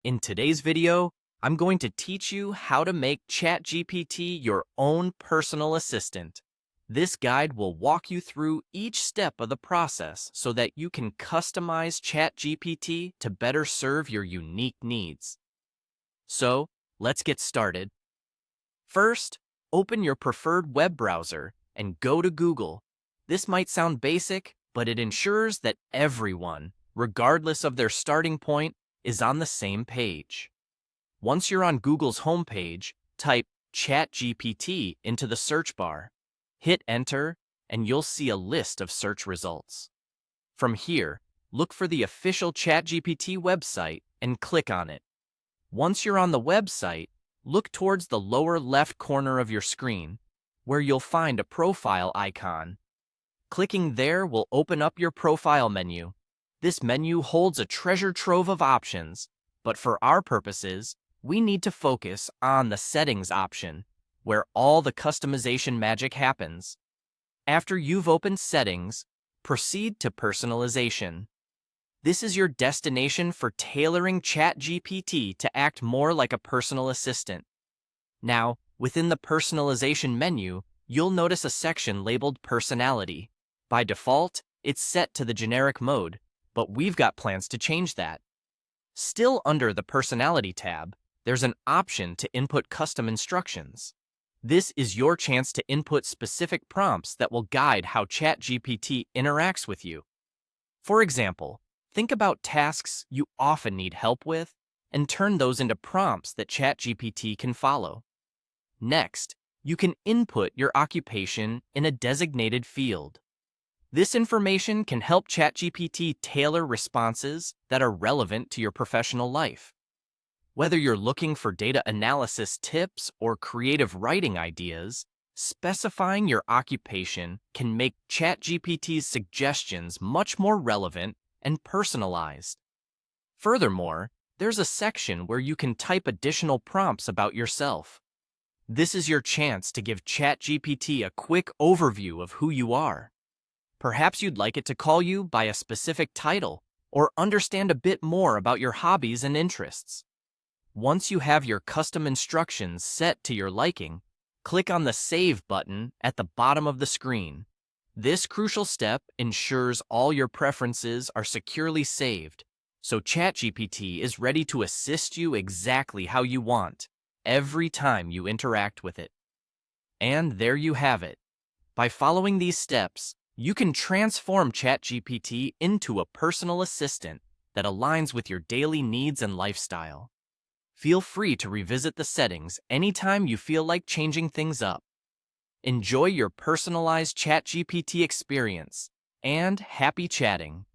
In today's video, I'm going to teach you how to make ChatGPT your own personal assistant. This guide will walk you through each step of the process so that you can customize ChatGPT to better serve your unique needs. So, let's get started. First, open your preferred web browser and go to Google. This might sound basic, but it ensures that everyone, regardless of their starting point, is on the same page. Once you're on Google's homepage, type ChatGPT into the search bar. Hit enter, and you'll see a list of search results. From here, look for the official ChatGPT website and click on it. Once you're on the website, look towards the lower left corner of your screen, where you'll find a profile icon. Clicking there will open up your profile menu. This menu holds a treasure trove of options, but for our purposes, we need to focus on the settings option, where all the customization magic happens. After you've opened settings, proceed to personalization. This is your destination for tailoring ChatGPT to act more like a personal assistant. Now, within the personalization menu, you'll notice a section labeled Personality. By default, it's set to the generic mode, but we've got plans to change that. Still under the Personality tab, there's an option to input custom instructions. This is your chance to input specific prompts that will guide how ChatGPT interacts with you. For example, think about tasks you often need help with and turn those into prompts that ChatGPT can follow. Next, you can input your occupation in a designated field. This information can help ChatGPT tailor responses that are relevant to your professional life. Whether you're looking for data analysis tips or creative writing ideas, specifying your occupation can make ChatGPT's suggestions much more relevant and personalized. Furthermore, there's a section where you can type additional prompts about yourself. This is your chance to give ChatGPT a quick overview of who you are. Perhaps you'd like it to call you by a specific title or understand a bit more about your hobbies and interests. Once you have your custom instructions set to your liking, click on the Save button at the bottom of the screen. This crucial step ensures all your preferences are securely saved, so ChatGPT is ready to assist you exactly how you want every time you interact with it. And there you have it. By following these steps, you can transform ChatGPT into a personal assistant that aligns with your daily needs and lifestyle. Feel free to revisit the settings anytime you feel like changing things up. Enjoy your personalized ChatGPT experience, and happy chatting!